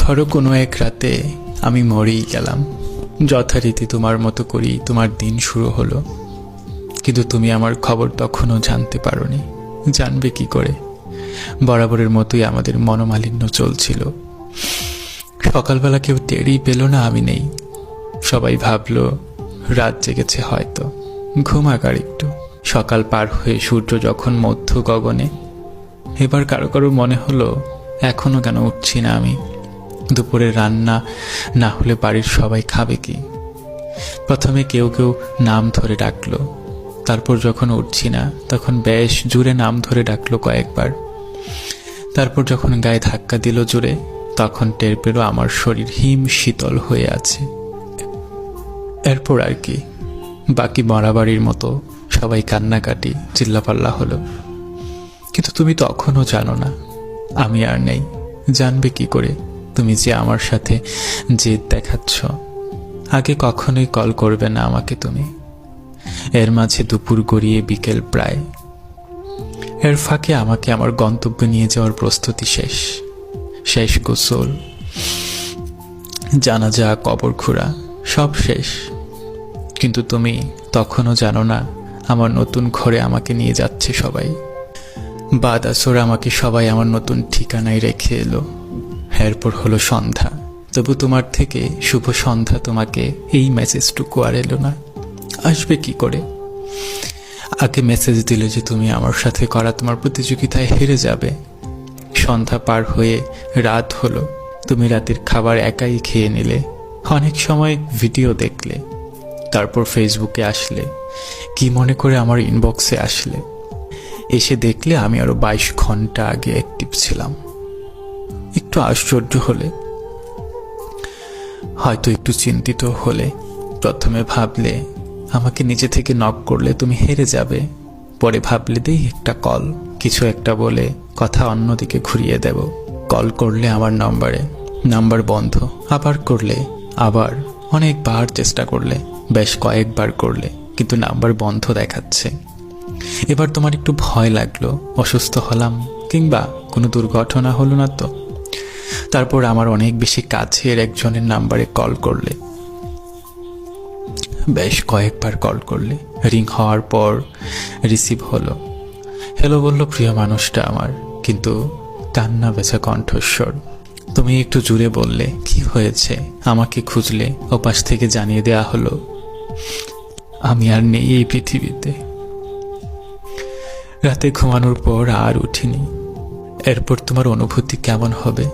ধরো কোনো এক রাতে আমি মরেই গেলাম, যথারীতি তোমার মতো করেই তোমার দিন শুরু হলো, কিন্তু তুমি আমার খবর তখনও জানতে পারোনি। জানবে কি করে? বরাবরের মতোই আমাদের মনোমালিন্য চলছিল। সকালবেলা কেউ টেরই পেল না আমি নেই। সবাই ভাবলো রাত জেগেছে হয়তো, ঘুমাক আর একটু। সকাল পার হয়ে সূর্য যখন মধ্য গগনে, এবার কারো কারো মনে হলো এখনো কেন উঠছি না আমি। দুপুরে রান্না না হলে বাড়ির সবাই খাবে কি? প্রথমে কেউ কেউ নাম ধরে ডাকলো, তারপর যখন উঠছি না তখন বেশ জোরে নাম ধরে ডাকলো কয়েকবার। তারপর যখন গায়ে ধাক্কা দিল জোরে, তখন টের পেল আমার শরীর হিম শীতল হয়ে আছে। এরপর আর কি, বাকি মরাবাড়ির মতো সবাই কান্নাকাটি চিল্লাপাল্লা হলো। কিন্তু তুমি তখনও জানো না আমি আর নেই। জানবে কি করে তুমি যে আমার সাথে জেদ দেখাচ্ছ? আগে কখনোই কল করবে না আমাকে তুমি। এর মাঝে দুপুর গড়িয়ে বিকেল প্রায়। এর ফাঁকে আমাকে আমার গন্তব্যে নিয়ে যাওয়ার প্রস্তুতি শেষ। শেষ গোসল, জানাজা, কবর খোঁড়া সব শেষ। কিন্তু তুমি তখনও জানো না আমার নতুন ঘরে আমাকে নিয়ে যাচ্ছে সবাই। বাদ আসর আমাকে সবাই আমার নতুন ঠিকানায় রেখে এলো। এরপর হলো সন্ধ্যা, তবু তোমার থেকে শুভ সন্ধ্যা তোমাকে এই মেসেজটুকু আর এলো না। আসবে কি করে? আগে মেসেজ দিলে যে তুমি আমার সাথে করা তোমার প্রতিযোগিতায় হেরে যাবে। সন্ধ্যা পার হয়ে রাত হলো, তুমি রাতের খাবার একাই খেয়ে নিলে। অনেক সময় ভিডিও দেখলে, তারপর ফেসবুকে আসলে, কি মনে করে আমার ইনবক্সে আসলে। এসে দেখলে আমি আরো 22 ঘন্টা আগে অ্যাক্টিভ ছিলাম। একটু আশ্চর্য হলে, হয়তো একটু চিন্তিত হলে। প্রথমে ভাবলে আমাকে নিজে থেকে নক করলে তুমি হেরে যাবে। পরে ভাবলে দেই একটা কল, কিছু একটা বলে কথা অন্যদিকে ঘুরিয়ে দেব। কল করলে আমার নাম্বার বন্ধ, আবার করলে, আবার অনেকবার চেষ্টা করলে, বেশ কয়েকবার করলে, কিন্তু নাম্বার বন্ধ দেখাচ্ছে। এবার তোমার একটু ভয় লাগলো অসুস্থ হলাম কিংবা কোনো দুর্ঘটনা হলো না তো। তারপর আমার অনেক বেশি কাছের একজনের নাম্বারে কল করলে, বেশ কয়েকবার কল করলে। রিং হওয়ার পর রিসিভ হলো। হ্যালো বলল প্রিয় মানুষটা আমার, কিন্তু কান্না বেচা কণ্ঠস্বর। তুমি একটু জুড়ে বললে কি হয়েছে, আমাকে খুঁজলে। ওপাশ থেকে জানিয়ে দেয়া হলো আমি আর নেই এই পৃথিবীতে। রাতে ঘুমানোর পর আর উঠিনি। এরপর তোমার অনুভূতি কেমন হবে